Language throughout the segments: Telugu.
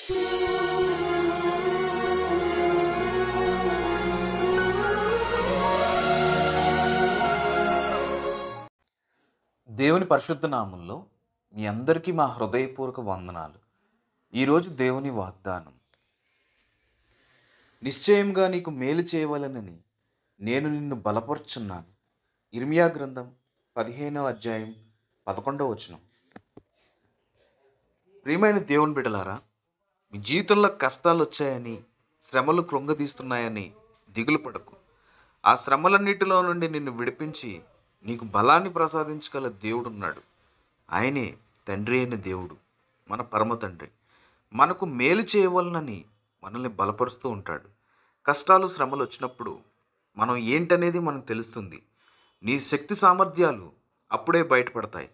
దేవుని పరిశుద్ధ నామంలో మీ అందరికీ మా హృదయపూర్వక వందనాలు. ఈరోజు దేవుని వాగ్దానం, నిశ్చయంగా నీకు మేలు చేయవలెనని నేను నిన్ను బలపరుచున్నాను. ఇర్మియా గ్రంథం 15వ అధ్యాయం 11వ వచనం. ప్రియమైన దేవుని బిడ్డలారా, మీ జీవితంలో కష్టాలు వచ్చాయని, శ్రమలు కృంగదీస్తున్నాయని దిగులు పడకు. ఆ శ్రమలన్నిటిలో నుండి నిన్ను విడిపించి నీకు బలాన్ని ప్రసాదించగల దేవుడున్నాడు. ఆయనే తండ్రి అయిన దేవుడు, మన పరమ తండ్రి. మనకు మేలు చేయవలనని మనల్ని బలపరుస్తూ ఉంటాడు. కష్టాలు శ్రమలు వచ్చినప్పుడు మనం ఏంటనేది మనకు తెలుస్తుంది. నీ శక్తి సామర్థ్యాలు అప్పుడే బయటపడతాయి.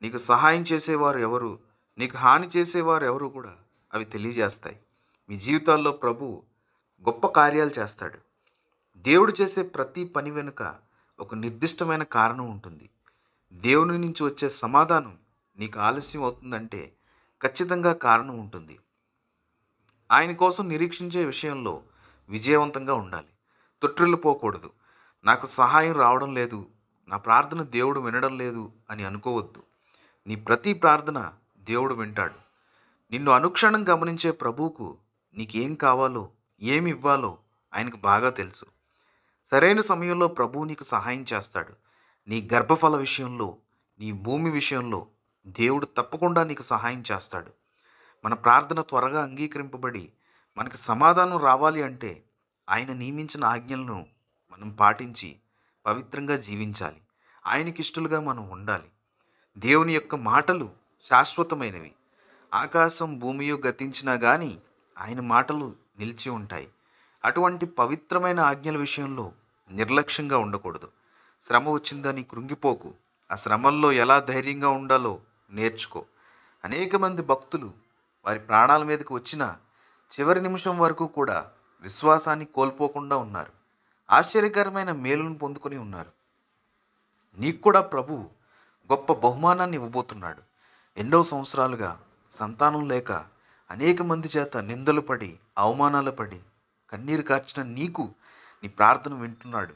నీకు సహాయం చేసేవారు ఎవరు, నీకు హాని చేసేవారు ఎవరు కూడా అవి తెలియజేస్తాయి. మీ జీవితాల్లో ప్రభువు గొప్ప కార్యాలు చేస్తాడు. దేవుడు చేసే ప్రతి పని వెనుక ఒక నిర్దిష్టమైన కారణం ఉంటుంది. దేవుని నుంచి వచ్చే సమాధానం నీకు ఆలస్యం అవుతుందంటే ఖచ్చితంగా కారణం ఉంటుంది. ఆయన కోసం నిరీక్షించే విషయంలో విజయవంతంగా ఉండాలి. తొట్టిల్లిపోకూడదు. నాకు సహాయం రావడం లేదు, నా ప్రార్థన దేవుడు వినడం లేదు అని అనుకోవద్దు. నీ ప్రతి ప్రార్థన దేవుడు వింటాడు. నిన్ను అనుక్షణం గమనించే ప్రభువుకు నీకేం కావాలో, ఏమి ఇవ్వాలో ఆయనకు బాగా తెలుసు. సరైన సమయంలో ప్రభువు నీకు సహాయం చేస్తాడు. నీ గర్భఫల విషయంలో, నీ భూమి విషయంలో దేవుడు తప్పకుండా నీకు సహాయం చేస్తాడు. మన ప్రార్థన త్వరగా అంగీకరింపబడి మనకు సమాధానం రావాలి అంటే ఆయన నియమించిన ఆజ్ఞలను మనం పాటించి పవిత్రంగా జీవించాలి. ఆయనకి ఇష్టలుగా మనం ఉండాలి. దేవుని యొక్క మాటలు శాశ్వతమైనవి. ఆకాశం భూమియు గతించినా కానీ ఆయన మాటలు నిలిచి ఉంటాయి. అటువంటి పవిత్రమైన ఆజ్ఞల విషయంలో నిర్లక్ష్యంగా ఉండకూడదు. శ్రమ వచ్చిందని కృంగిపోకు. ఆ శ్రమల్లో ఎలా ధైర్యంగా ఉండాలో నేర్చుకో. అనేక మంది భక్తులు వారి ప్రాణాల మీదకి వచ్చిన చివరి నిమిషం వరకు కూడా విశ్వాసాన్ని కోల్పోకుండా ఉన్నారు. ఆశ్చర్యకరమైన మేలును పొందుకొని ఉన్నారు. నీకు కూడా ప్రభువు గొప్ప బహుమానాన్ని ఇవ్వబోతున్నాడు. ఎన్నో సంవత్సరాలుగా సంతానం లేక అనేక మంది చేత నిందలు పడి, అవమానాలు పడి, కన్నీరు కార్చిన నీకు నీ ప్రార్థన వింటున్నాడు.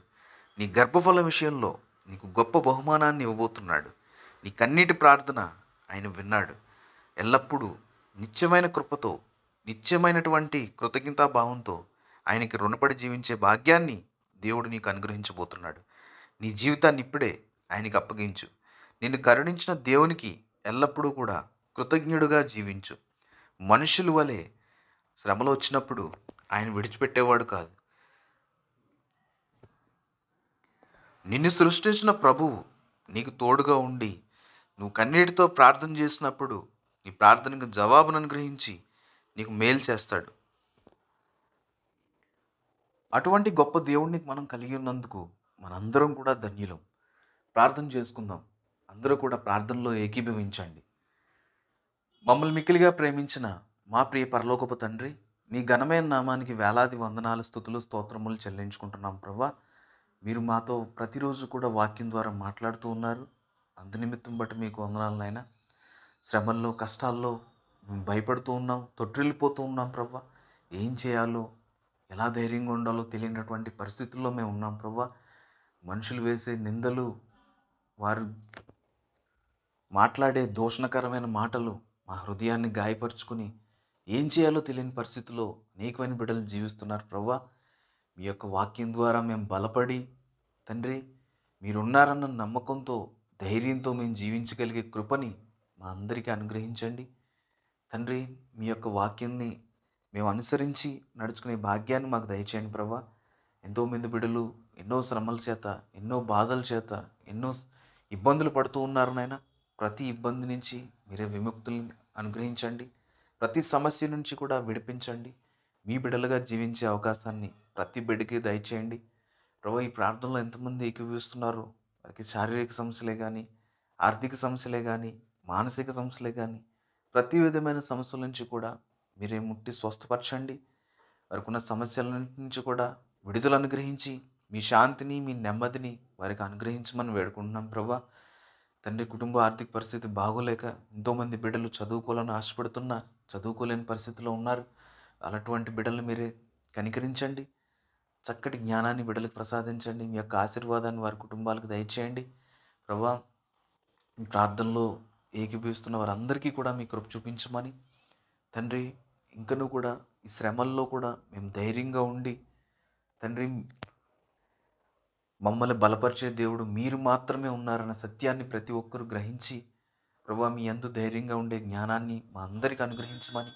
నీ గర్భఫల విషయంలో నీకు గొప్ప బహుమానాన్ని ఇవ్వబోతున్నాడు. నీ కన్నీటి ప్రార్థన ఆయన విన్నాడు. ఎల్లప్పుడూ నిత్యమైన కృపతో, నిత్యమైనటువంటి కృతజ్ఞతాభావంతో ఆయనకి రుణపడి జీవించే భాగ్యాన్ని దేవుడు నీకు అనుగ్రహించబోతున్నాడు. నీ జీవితాన్ని ఇప్పుడే ఆయనకి అప్పగించు. నిన్ను కరుణించిన దేవునికి ఎల్లప్పుడూ కూడా కృతజ్ఞుడుగా జీవించు. మనుషుల వలె శ్రమలు వచ్చినప్పుడు ఆయన విడిచిపెట్టేవాడు కాదు. నిన్ను సృష్టించిన ప్రభువు నీకు తోడుగా ఉండి నువ్వు కన్నీటితో ప్రార్థన చేసినప్పుడు నీ ప్రార్థనకు జవాబును అనుగ్రహించి నీకు మేలు చేస్తాడు. అటువంటి గొప్ప దేవుడిని మనం కలిగి ఉన్నందుకు మనందరం కూడా ధన్యులం. ప్రార్థన చేసుకుందాం. అందరూ కూడా ప్రార్థనలో ఏకీభవించండి. మమ్మల్ని మిక్కిలిగా ప్రేమించిన మా ప్రియ పరలోకపు తండ్రి, మీ ఘనమైన నామానికి వేలాది వందనాలు, స్తుతులు, స్తోత్రములు చెల్లించుకుంటున్నాం ప్రభువా. మీరు మాతో ప్రతిరోజు కూడా వాక్యం ద్వారా మాట్లాడుతూ ఉన్నారు. అందునిమిత్తం బట్టి మీకు వందనాలు నాయనా. శ్రమల్లో, కష్టాల్లో మేము భయపడుతూ ఉన్నాం, తొట్టిల్లిపోతూ ఉన్నాం ప్రభువా. ఏం చేయాలో, ఎలా ధైర్యంగా ఉండాలో తెలియనటువంటి పరిస్థితుల్లో మేము ఉన్నాం ప్రభువా. మనుషులు వేసే నిందలు, వారు మాట్లాడే దూషణకరమైన మాటలు మా హృదయాన్ని గాయపరుచుకుని ఏం చేయాలో తెలియని పరిస్థితుల్లో అనేకమైన బిడ్డలు జీవిస్తున్నారు ప్రభువా. మీ యొక్క వాక్యం ద్వారా మేము బలపడి తండ్రి, మీరున్నారన్న నమ్మకంతో, ధైర్యంతో మేము జీవించగలిగే కృపని మా అందరికీ అనుగ్రహించండి తండ్రి. మీ యొక్క వాక్యాన్ని మేము అనుసరించి నడుచుకునే భాగ్యాన్ని మాకు దయచేయండి ప్రభువా. ఎంతోమంది బిడ్డలు ఎన్నో శ్రమల చేత, ఎన్నో బాధల చేత, ఎన్నో ఇబ్బందులు పడుతూ ఉన్నారు నాయన. ప్రతి ఇబ్బంది నుంచి మీరే విముక్తుల్ని అనుగ్రహించండి. ప్రతి సమస్య నుంచి కూడా విడిపించండి. మీ బిడ్డలుగా జీవించే అవకాశాన్ని ప్రతి బిడ్డకి దయచేయండి ప్రభు. ఈ ప్రార్థనలో ఎంతమంది ఏకీభవిస్తున్నారో వారికి శారీరక సమస్యలే కానీ, ఆర్థిక సమస్యలే కానీ, మానసిక సమస్యలే కానీ, ప్రతి విధమైన సమస్యల నుంచి కూడా మీరే ముట్టి స్వస్థపరచండి. వారికి ఉన్న సమస్యల నుంచి కూడా విడుదల అనుగ్రహించి మీ శాంతిని, మీ నెమ్మదిని వారికి అనుగ్రహించమని వేడుకుంటున్నాం ప్రభు. తండ్రి, కుటుంబ ఆర్థిక పరిస్థితి బాగోలేక ఎంతోమంది బిడ్డలు చదువుకోవాలని ఆశపడుతున్నా చదువుకోలేని పరిస్థితిలో ఉన్నారు. అలాంటి బిడ్డలు మీరే కనికరించండి. చక్కటి జ్ఞానాన్ని బిడ్డలకు ప్రసాదించండి. మీ యొక్క ఆశీర్వాదాన్ని వారి కుటుంబాలకు దయచేయండి. ప్రభా, ఈ ప్రార్థనలో ఏకీభవిస్తున్న వారందరికీ కూడా మీ కృప చూపించమని తండ్రి, ఇంకనూ కూడా ఈ శ్రమల్లో కూడా మేము ధైర్యంగా ఉండి తండ్రి, మమ్మల్ని బలపరిచే దేవుడు మీరు మాత్రమే ఉన్నారన్న సత్యాన్ని ప్రతి ఒక్కరూ గ్రహించి ప్రభా, మీ యందు ధైర్యంగా ఉండే జ్ఞానాన్ని మా అందరికీ అనుగ్రహించమని,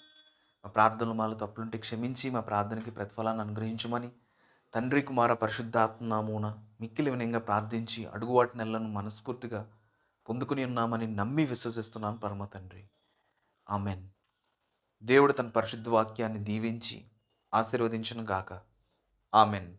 మా ప్రార్థనలు మాలో తప్పులుంటే క్షమించి మా ప్రార్థనకి ప్రతిఫలాన్ని అనుగ్రహించమని తండ్రి, కుమార పరిశుద్ధాత్మ నామమున మిక్కిలి వినయంగా ప్రార్థించి అడుగువాటి నెలను మనస్ఫూర్తిగా పొందుకుని ఉన్నామని నమ్మి విశ్వసిస్తున్నాను పరమ తండ్రి. ఆమెన్. దేవుడు తన పరిశుద్ధ వాక్యాన్ని దీవించి ఆశీర్వదించును గాక. ఆమెన్.